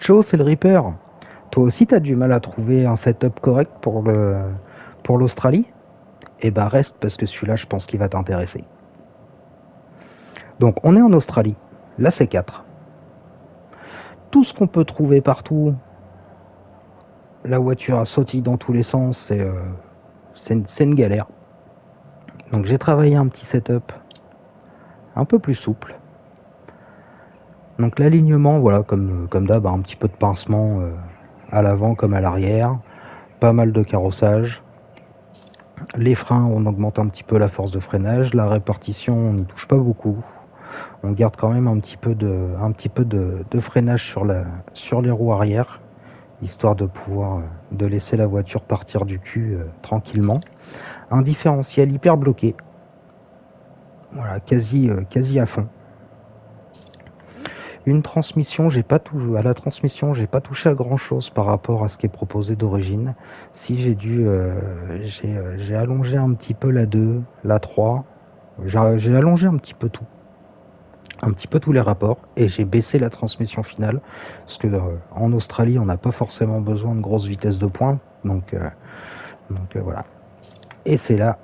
Joe, c'est le Reaper. Toi aussi, t'as du mal à trouver un setup correct pour l'Australie? Eh ben reste parce que celui-là, je pense qu'il va t'intéresser. Donc, on est en Australie. Là, c'est 4. Tout ce qu'on peut trouver partout, la voiture sautille dans tous les sens, c'est une galère. Donc, j'ai travaillé un petit setup un peu plus souple. Donc, l'alignement, voilà, comme d'hab, un petit peu de pincement à l'avant comme à l'arrière. Pas mal de carrossage. Les freins, on augmente un petit peu la force de freinage. La répartition, on n'y touche pas beaucoup. On garde quand même un petit peu de freinage sur les roues arrière, histoire de pouvoir de laisser la voiture partir du cul tranquillement. Un différentiel hyper bloqué, voilà, quasi à fond. Une transmission, à la transmission, j'ai pas touché à grand chose par rapport à ce qui est proposé d'origine. Si j'ai allongé un petit peu la 2, la 3, j'ai allongé un petit peu tout. Un petit peu tous les rapports et j'ai baissé la transmission finale parce que en Australie on n'a pas forcément besoin de grosses vitesses de pointe donc voilà, et c'est là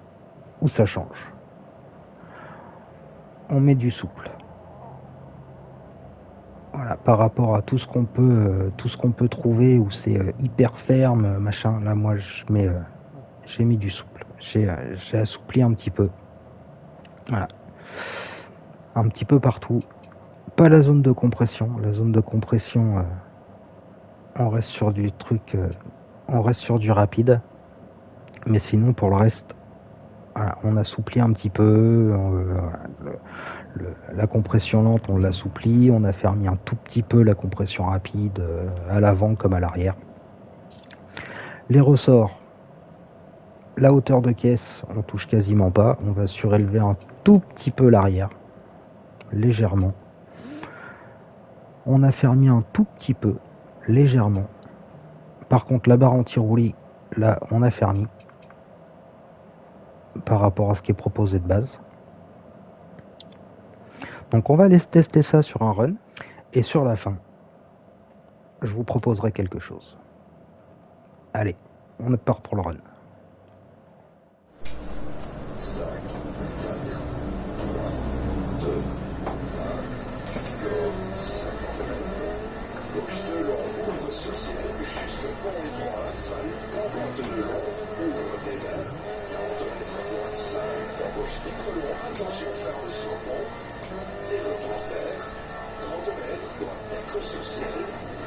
où ça change. On met du souple, voilà, par rapport à tout ce qu'on peut trouver où c'est hyper ferme machin. Là moi j'ai mis du souple, j'ai assoupli un petit peu, voilà, un petit peu partout. Pas la zone de compression. La zone de compression, on reste sur du truc, on reste sur du rapide. Mais sinon, pour le reste, voilà, on assouplit un petit peu. La compression lente, on l'assouplit. On a fermé un tout petit peu la compression rapide à l'avant comme à l'arrière. Les ressorts, la hauteur de caisse, on touche quasiment pas. On va surélever un tout petit peu l'arrière, légèrement. On a fermé un tout petit peu, légèrement. Par contre, la barre anti-roulis, là, on a fermé par rapport à ce qui est proposé de base. Donc on va aller tester ça sur un run. Et sur la fin, je vous proposerai quelque chose. Allez, on part pour le run. 5, 4, 3, 2, 1, go, 50 mètres. Gauche de long, ouvre sur ciel, jusque pont étroit, asphalte, campante de long, ouvre des verres, 40 mètres, droite 5, en gauche titre long, attention, ferme sur pont, et retour terre, 30 mètres, droite 4 sur ciel,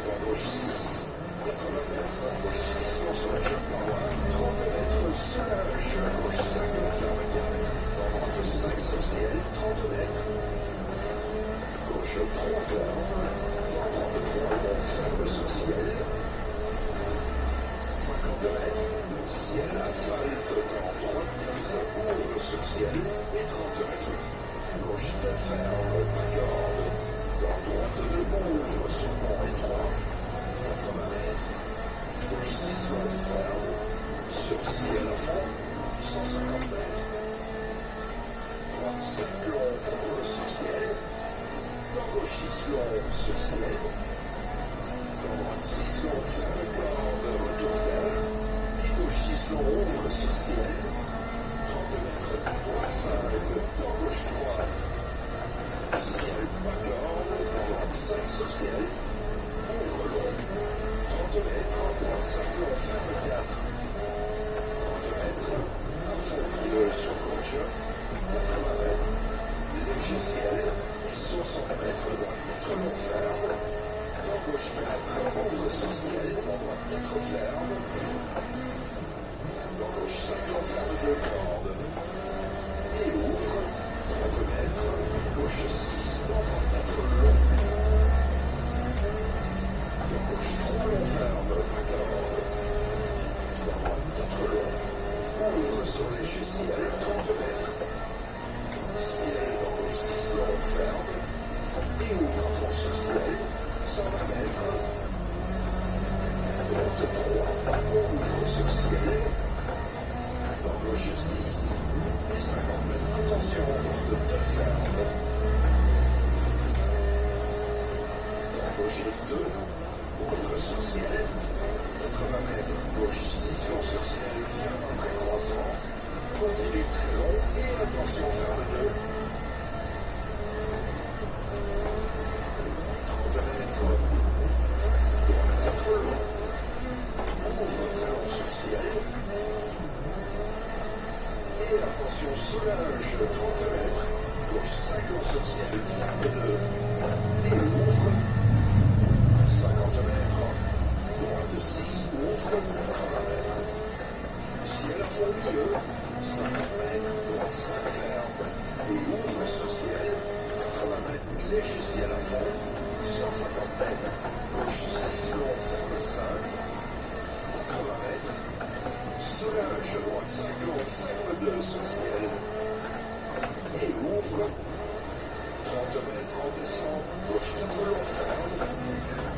en gauche 6, 80 mètres, en gauche 6, long sur la jeune paroisse, 30 mètres, solage, à gauche 5, on ferme 4, en droite 5 sur ciel, 30 mètres, gauche 3 ferme, en droite 3, on ferme sur ciel, 50 mètres, ciel, asphalte, en droite 4, ouvre sur ciel, et 30 mètres, gauche 2 ferme, à corde, en droite 2, ouvre sur pont étroit, 80 mètres, gauche 6, on ferme, sur ciel à fond, 150 mètres, droite 5 long, ouvre sur ciel, gauche 6 long, sur ciel, droite 6 long, ferme corde, retour terre, et gauche 6 long, ouvre sur ciel, 30 mètres, droite 5, gauche 3, ciel, bas corde, droite 5 sur ciel, ouvre long, 30 mètres, droite 5 long, ferme 4, 30 mètres, à fond milieu sur gauche, 80 mètres, léger ciel, et 60 mètres, droite 4 long, ferme, dans gauche 4, ouvre sur ciel, droite 4 ferme, dans gauche 5 long, ferme 2 cordes, et ouvre, 30 mètres, gauche 6, dans droite 4 long, dans gauche 3 long, ferme, à corde, dans droite 4 long, ouvre sur léger ciel, 30 mètres, ciel, dans gauche 6 long, ferme, et ouvre à fond sur ciel, 120 mètres, droite 3, ouvre sur ciel, dans gauche 6, et 50 mètres, attention, droite 2 ferme, dans gauche 2, ciel, 80 mètres, gauche 6 longs sur ciel, ferme après croisement, continue très long et attention ferme 2. 30 mètres, droite long, ouvre très long sur ciel, et attention soulage, 30 mètres, gauche 5 longs sur ciel, ferme 2, et ouvre, 50 mètres, droite 6, ouvre, 80 mètres, ciel à fond milieu, 50 mètres, droite 5 ferme, et ouvre sur ciel, 80 mètres, léger ciel à fond, 150 mètres, gauche 6 long, ferme 5, 80 mètres, soulage, droite 5 long, ferme 2 sur ciel, et ouvre, 30 mètres, en descend, gauche 4 long, ferme,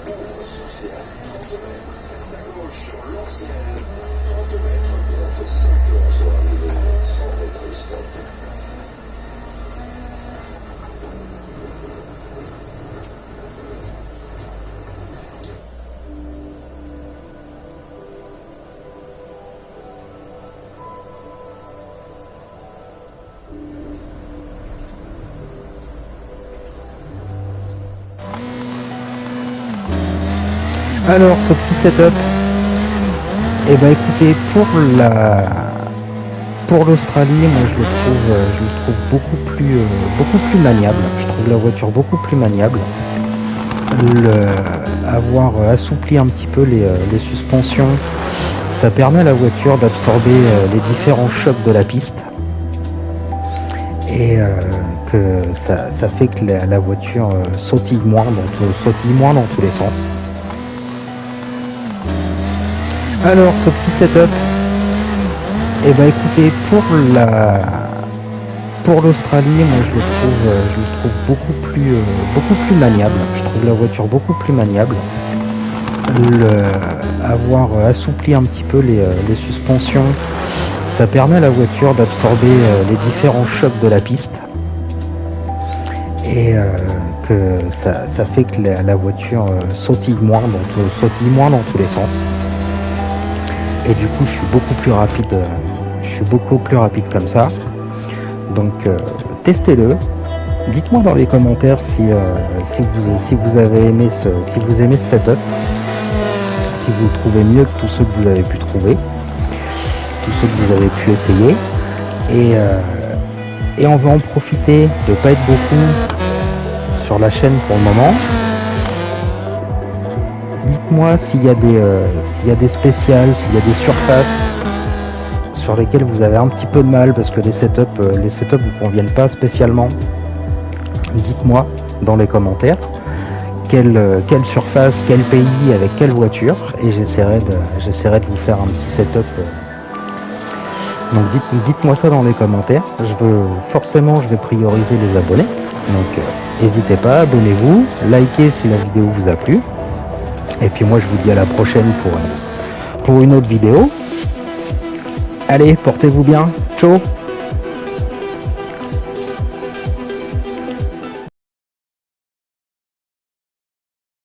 ouvre sur ciel, 30 mètres, reste à gauche sur long ciel, 30 mètres, monte 5 longs sur arrivée, 100 mètres, stop. Alors ce petit setup, et ben écoutez, pour l'Australie, moi je le trouve beaucoup plus maniable. Je trouve la voiture beaucoup plus maniable. Avoir assoupli un petit peu les suspensions, ça permet à la voiture d'absorber les différents chocs de la piste. Et que ça fait que la voiture sautille moins dans tous les sens. Alors ce petit setup, et ben écoutez, pour l'Australie, moi je le trouve beaucoup plus maniable. Je trouve la voiture beaucoup plus maniable. Avoir assoupli un petit peu les suspensions, ça permet à la voiture d'absorber les différents chocs de la piste. Et que ça fait que la voiture sautille moins dans tous les sens. Et du coup je suis beaucoup plus rapide comme ça. Donc testez-le, dites-moi dans les commentaires si vous aimez ce setup, si vous le trouvez mieux que tous ceux que vous avez pu trouver, tous ceux que vous avez pu essayer. Et on va en profiter de pas être beaucoup sur la chaîne pour le moment. Dites-moi s'il y a des spéciales, s'il y a des surfaces sur lesquelles vous avez un petit peu de mal parce que les setups vous conviennent pas spécialement. Dites-moi dans les commentaires quelle surface, quel pays, avec quelle voiture, et j'essaierai de vous faire un petit setup. Donc dites-moi ça dans les commentaires. Je vais prioriser les abonnés. Donc n'hésitez pas, abonnez-vous, likez si la vidéo vous a plu. Et puis moi je vous dis à la prochaine pour une autre vidéo. Allez, portez-vous bien. Ciao.